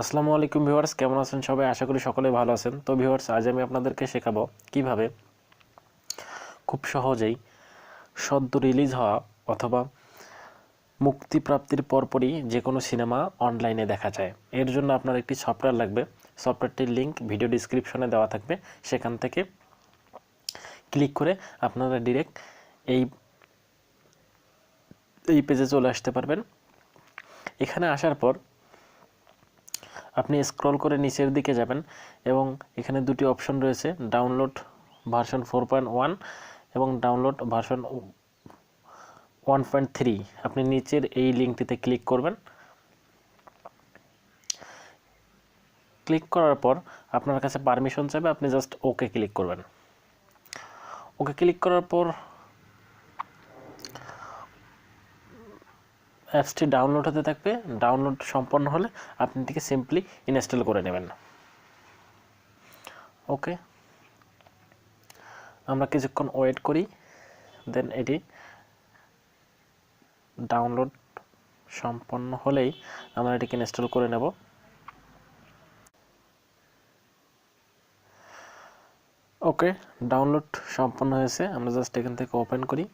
আসসালামু আলাইকুম ভিউয়ার্স, কেমন আছেন সবাই? আশা করি সকলেই ভালো আছেন। তো ভিউয়ার্স, আজ আমি আপনাদেরকে শেখাবো কিভাবে খুব সহজেই সদ্য রিলিজ হওয়া অথবা মুক্তিপ্রাপ্তির পরপরই যে কোনো সিনেমা অনলাইনে দেখা যায়। এর জন্য আপনার একটি সফটওয়্যার লাগবে। সফটওয়্যারটির লিঙ্ক ভিডিও ডিসক্রিপশনে দেওয়া থাকবে। সেখান থেকে ক্লিক করে আপনারা ডিরেক্ট এই পেজে চলে আসতে পারবেন। এখানে আসার পর আপনি স্ক্রল করে নিচের দিকে যাবেন এবং এখানে দুটি অপশন রয়েছে, ডাউনলোড ভার্সন 4.1 এবং ডাউনলোড ভার্সন 1.3। আপনি নিচের এই লিঙ্কটিতে ক্লিক করবেন। ক্লিক করার পর আপনার কাছে পারমিশন চাইবে, আপনি জাস্ট ওকে ক্লিক করবেন। ওকে ক্লিক করার পর অ্যাপসটি ডাউনলোড হতে থাকবে। ডাউনলোড সম্পন্ন হলে আপনি এটিকে সিম্পলি ইনস্টল করে নেবেন। ওকে, আমরা কিছুক্ষণ ওয়েট করি, দেন এটি ডাউনলোড সম্পন্ন হলেই আমরা এটিকে ইনস্টল করে নেব। ওকে, ডাউনলোড সম্পন্ন হয়েছে। আমরা জাস্ট এখান থেকে ওপেন করি,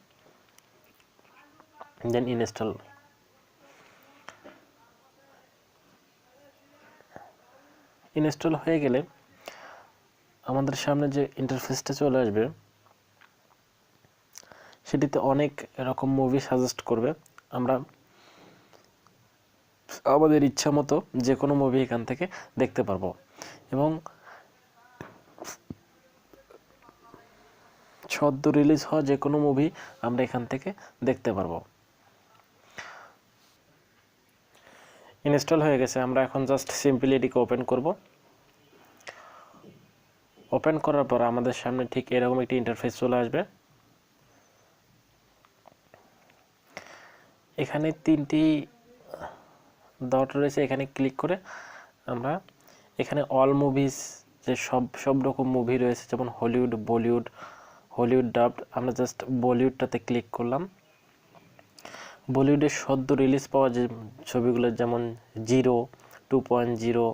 দেন ইনস্টল। ইনস্টল হয়ে গেলে আমাদের সামনে যে ইন্টারফেসটা চলে আসবে, সেটিতে অনেক এরকম মুভি সাজেস্ট করবে। আমরা আমাদের ইচ্ছা মতো যে কোনো মুভি এখান থেকে দেখতে পারবো এবং সদ্য রিলিজ হওয়া যে কোনো মুভি আমরা এখান থেকে দেখতে পারবো। ইনস্টল হয়ে গেছে। আমরা এখন জাস্ট সিম্পলি এটিকে ওপেন করব। ওপেন করার পর আমাদের সামনে ঠিক এরকম একটি ইন্টারফেস চলে আসবে। এখানে তিনটি ডট রয়েছে, এখানে ক্লিক করে আমরা এখানে অল মুভিজ, যে সব রকম মুভি রয়েছে, যেমন হলিউড, বলিউড, হলিউড ডাবড, আমরা জাস্ট বলিউডটাতে ক্লিক করলাম। বলিউডের সদ্য রিলিজ পাওয়া যে ছবিগুলো, যেমন 0, 2.0,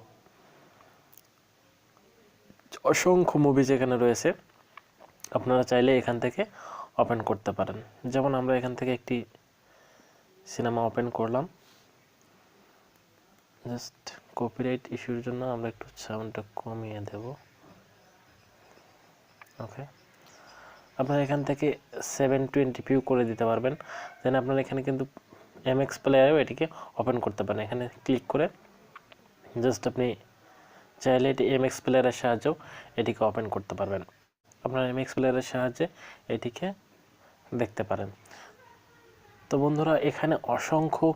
অসংখ্য মুভি যেখানে রয়েছে, আপনারা চাইলে এখান থেকে ওপেন করতে পারেন। যেমন আমরা এখান থেকে একটি সিনেমা ওপেন করলাম। জাস্ট কপিরাইট ইস্যুর জন্য আমরা একটু সাউন্ডটা কমিয়ে দেব। ওকে, আপনারা এখান থেকে 720p করে দিতে পারবেন। দেন আপনারা এখানে কিন্তু MX প্লেয়ারেও এটিকে ওপেন করতে পারেন। এখানে ক্লিক করে জাস্ট আপনি চাইলে এটি MX প্লেয়ারের সাহায্যেও এটিকে ওপেন করতে পারবেন। আপনারা MX প্লেয়ারের সাহায্যে এটিকে দেখতে পারেন। তো বন্ধুরা, এখানে অসংখ্য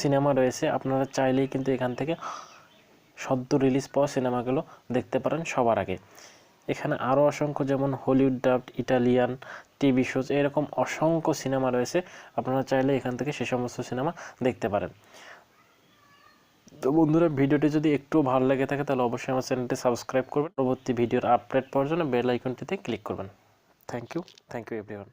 সিনেমা রয়েছে। আপনারা চাইলেই কিন্তু এখান থেকে সদ্য রিলিজ পাওয়া সিনেমাগুলো দেখতে পারেন সবার আগে। এখানে আরও অসংখ্য, যেমন Hollywood dubbed, Italian TV shows, এরকম অসংখ্য সিনেমা রয়েছে। আপনারা চাইলে এখান থেকে সে সমস্ত সিনেমা দেখতে পারেন। তো বন্ধুরা, ভিডিওটি যদি একটু ভালো লেগে থাকে তাহলে অবশ্যই আমার চ্যানেলটি সাবস্ক্রাইব করবেন। পরবর্তী ভিডিওর আপডেট পাওয়ার জন্য বেল আইকনটিতে ক্লিক করবেন। Thank you everyone.